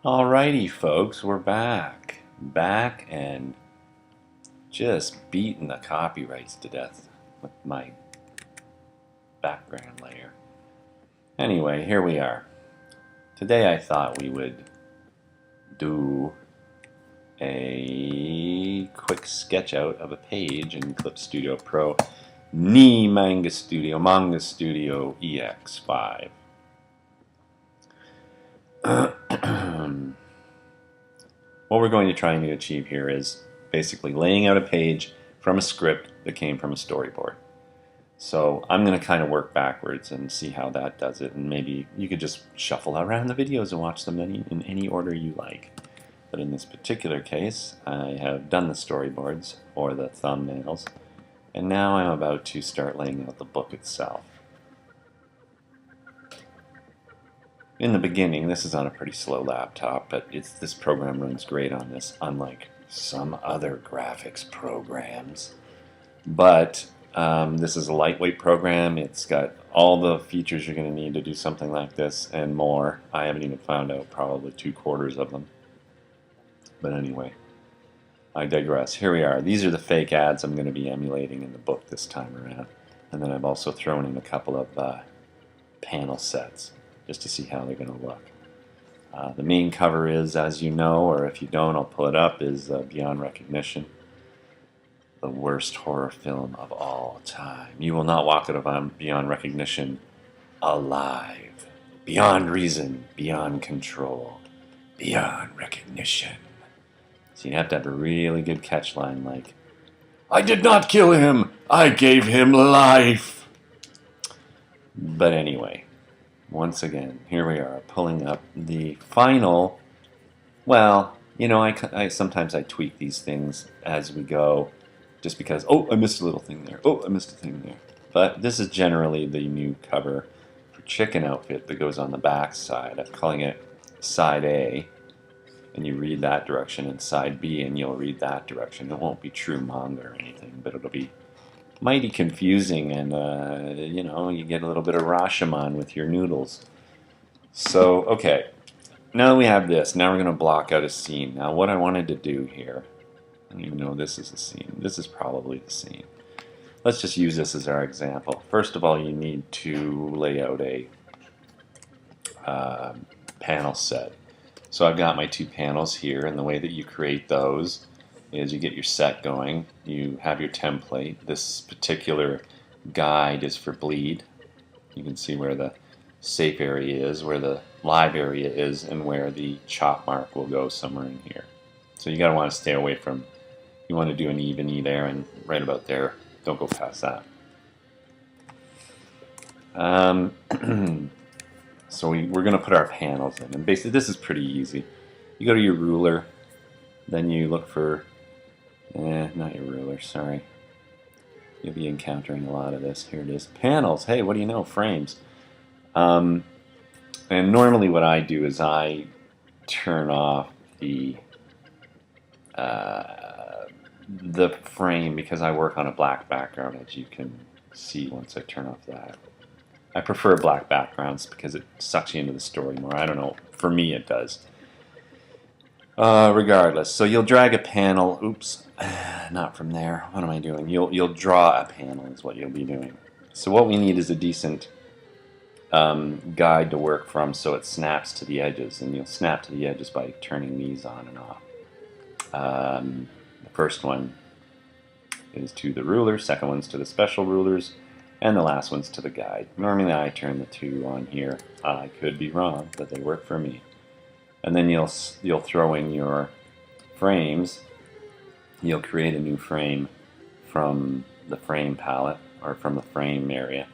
Alrighty, folks, we're back. Back and just beating the copyrights to death with my background layer. Anyway, here we are. Today I thought we would do a quick sketch out of a page in Clip Studio Pro Manga Studio EX5. What we're going to try and achieve here is basically laying out a page from a script that came from a storyboard. So I'm going to kind of work backwards and see how that does it, and maybe you could just shuffle around the videos and watch them in any order you like. But in this particular case, I have done the storyboards or the thumbnails, and now I'm about to start laying out the book itself. In the beginning, this is on a pretty slow laptop, but this program runs great on this, unlike some other graphics programs. But this is a lightweight program. It's got all the features you're going to need to do something like this and more. I haven't even found out probably 3/4 of them. But anyway, I digress. Here we are. These are the fake ads I'm going to be emulating in the book this time around. And then I've also thrown in a couple of panel sets just to see how they're going to look. The main cover is, as you know, or if you don't, I'll pull it up, is Beyond Recognition. The worst horror film of all time. You will not walk out of Beyond Recognition alive. Beyond reason, beyond control, beyond recognition. So you have to have a really good catch line like, "I did not kill him, I gave him life." But anyway, once again, here we are, pulling up the final. Well, you know, I sometimes I tweak these things as we go, just because, oh, I missed a little thing there, oh, I missed a thing there. But this is generally the new cover for Chicken Outfit that goes on the back side. I'm calling it Side A, and you read that direction, and Side B, and you'll read that direction. It won't be true manga or anything, but it'll be mighty confusing, and you know, you get a little bit of Rashomon with your noodles. So, okay, now that we have this, now we're going to block out a scene. Now, what I wanted to do here, I don't even know this is a scene. This is probably the scene. Let's just use this as our example. First of all, you need to lay out a panel set. So I've got my two panels here, and the way that you create those is you get your set going, you have your template. This particular guide is for bleed. You can see where the safe area is, where the live area is, and where the chop mark will go somewhere in here. So you gotta want to stay away from, you want to do an even E there, and right about there, don't go past that. So we're gonna put our panels in, and basically this is pretty easy. You go to your ruler, then you look for, not your ruler, sorry. You'll be encountering a lot of this. Here it is. Panels. Hey, what do you know? Frames. And normally what I do is I turn off the frame because I work on a black background, as you can see once I turn off that. I prefer black backgrounds because it sucks you into the story more. I don't know. For me, it does. Regardless, so you'll drag a panel. Oops, not from there. What am I doing? You'll draw a panel is what you'll be doing. So what we need is a decent guide to work from, so it snaps to the edges, and you'll snap to the edges by turning these on and off. The first one is to the ruler, second one's to the special rulers, and the last one's to the guide. Normally I turn the two on here. I could be wrong, but they work for me. And then you'll throw in your frames. You'll create a new frame from the frame palette, or from the frame area,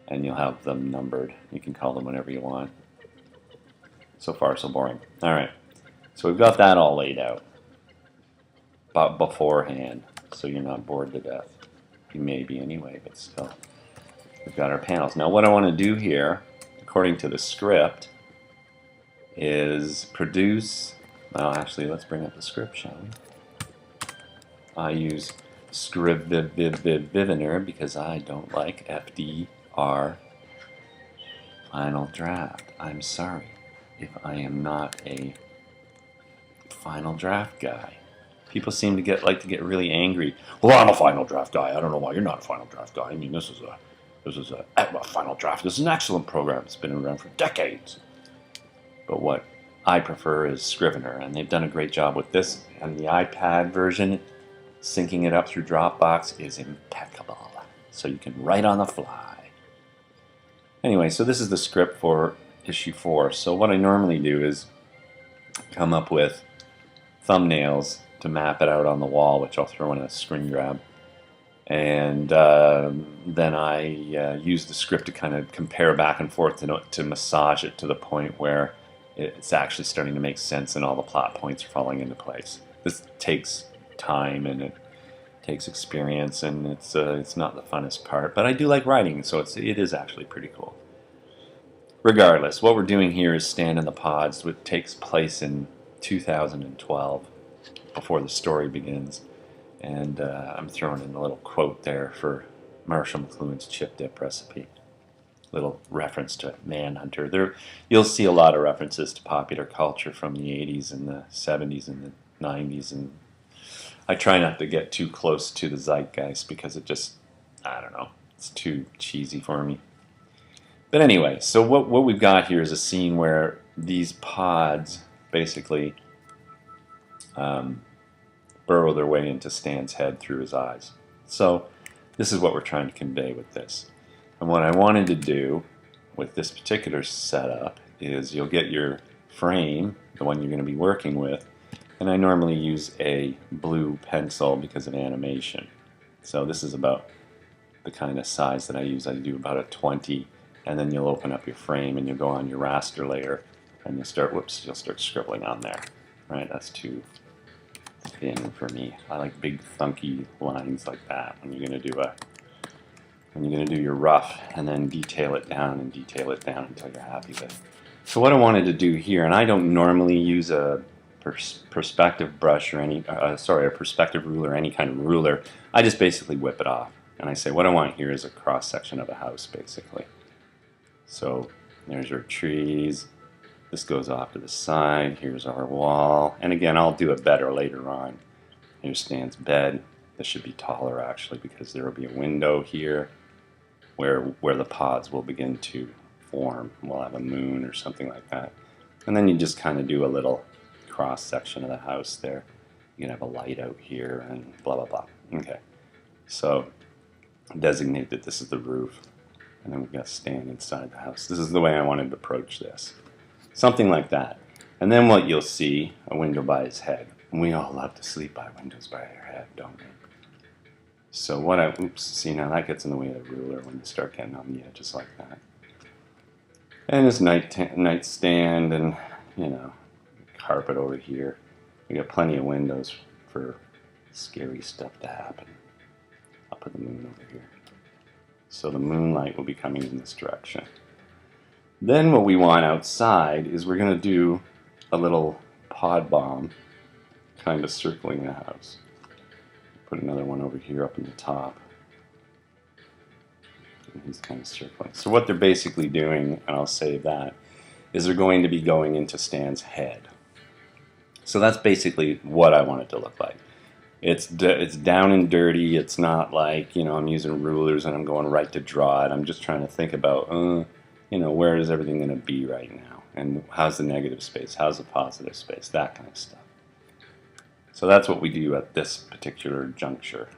and you'll have them numbered. You can call them whatever you want. So far, so boring. Alright, so we've got that all laid out but beforehand, so you're not bored to death. You may be anyway, but still. We've got our panels. Now what I want to do here, according to the script, is produce, well actually let's bring up the script, shall we? I use Scrivener because I don't like FDR final draft. I'm sorry. if I am not a final draft guy. People seem to like to get really angry. Well, I'm a final draft guy. I don't know why you're not a final draft guy. I mean, this is a final draft. This is an excellent program. It's been around for decades. But what I prefer is Scrivener, and they've done a great job with this. And the iPad version, syncing it up through Dropbox is impeccable. So you can write on the fly. Anyway, so this is the script for issue 4. So what I normally do is come up with thumbnails to map it out on the wall, which I'll throw in a screen grab. And then I use the script to kind of compare back and forth to massage it to the point where it's actually starting to make sense and all the plot points are falling into place. This takes time and it takes experience, and it's not the funnest part, but I do like writing, so it is actually pretty cool. Regardless, what we're doing here is Stand in the Pods, which takes place in 2012, before the story begins. And I'm throwing in a little quote there for Marshall McLuhan's chip dip recipe. Little reference to Manhunter. You'll see a lot of references to popular culture from the 80s and the 70s and the 90s, and I try not to get too close to the zeitgeist because it just, I don't know, it's too cheesy for me. But anyway, so what we've got here is a scene where these pods basically burrow their way into Stan's head through his eyes. So this is what we're trying to convey with this. And what I wanted to do with this particular setup is you'll get your frame, the one you're going to be working with, and I normally use a blue pencil because of animation. So this is about the kind of size that I use. I do about a 20, and then you'll open up your frame and you'll go on your raster layer and you'll start scribbling on there. Right? That's too thin for me. I like big thunky lines like that when you're gonna do your rough, and then detail it down until you're happy with it. So what I wanted to do here, and I don't normally use a perspective brush or a perspective ruler, any kind of ruler. I just basically whip it off, and I say what I want here is a cross section of a house, basically. So there's your trees. This goes off to the side. Here's our wall. And again, I'll do it better later on. Here's Stan's bed. This should be taller, actually, because there will be a window here where the pods will begin to form. We'll have a moon or something like that. And then you just kind of do a little cross section of the house there. You can have a light out here and blah, blah, blah. Okay. So designate that this is the roof. And then we've got Stan inside the house. This is the way I wanted to approach this. Something like that. And then what you'll see, a window by his head. And we all love to sleep by windows by our head, don't we? So see, now that gets in the way of the ruler when you start getting on the edges like that. And his nightstand and, carpet over here. We got plenty of windows for scary stuff to happen. I'll put the moon over here. So the moonlight will be coming in this direction. Then what we want outside is we're going to do a little pod bomb kind of circling the house. Put another one over here up in the top. And he's kind of circling. So what they're basically doing, and I'll save that, is they're going to be going into Stan's head. So that's basically what I want it to look like. It's down and dirty. It's not like, I'm using rulers and I'm going right to draw it. I'm just trying to think about, where is everything going to be right now? And how's the negative space? How's the positive space? That kind of stuff. So that's what we do at this particular juncture.